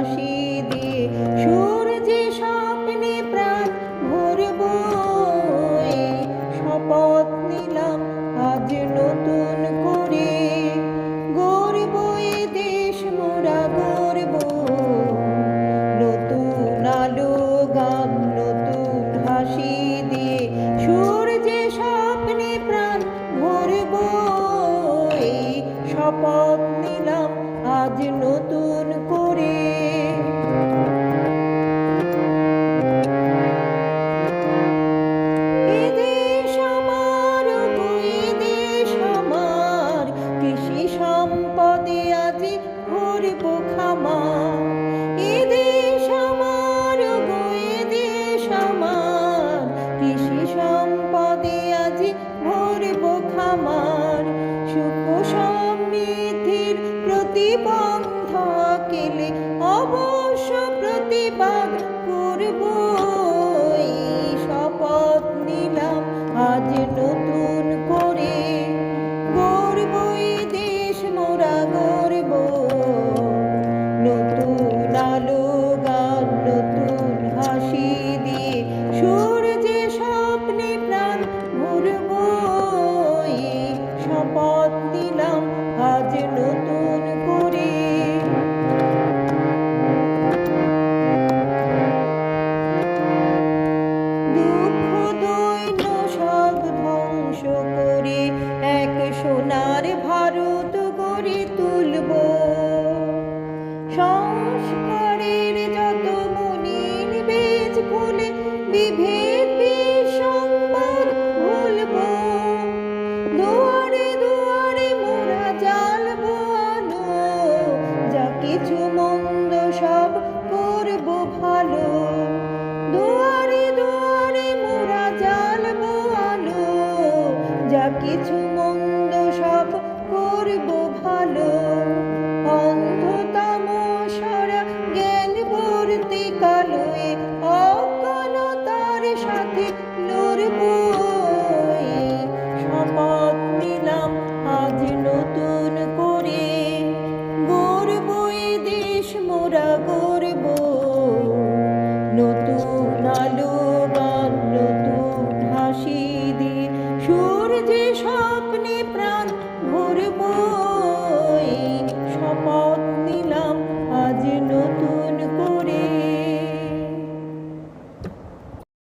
হাসি দিয়ে সূর্যে স্বপ্নে প্রাণ ভরব। শপথ নিলাম আজ নতুন করে, গর্ব এ দেশ মোরা গর্ব। নতুন আলো গান নতুন হাসি দিয়ে সূর্যে স্বপ্নে প্রাণ ভরব। শপথ নিলাম আজ নতুন করে। এ দেশ আমার, এ দেশ আমার, কৃষি সম্পদে আজি ভরব খামার। এ দেশ আমার, এ দেশ আমার, কৃষি সম্পদে আজি ভরব খামার। সুখ সমৃদ্ধির প্রতিবন্ধক এলে অবশ্য প্রতিবাদ করব। শপথ নিলাম আজ নতুন করে, গর্ব এ দেশ মোরা গর্ব। নতুন আলো গান নতুন হাসি দিয়ে সূর্যে স্বপ্নে প্রাণ ভরব। শপথ নিলাম আজ নতুন করে। দুঃখ দৈন্য সব ধ্বংস করে এক সোনার ভারত গড়ে তুলব। সংস্কারের যত মলিন বীজ ফুলে বিভেদ বিসম্বাদ ভুলব। দুয়ারে দুয়ারে মোরা জ্বালব আলো, যা কিছু মন্দ সব করব ভালো।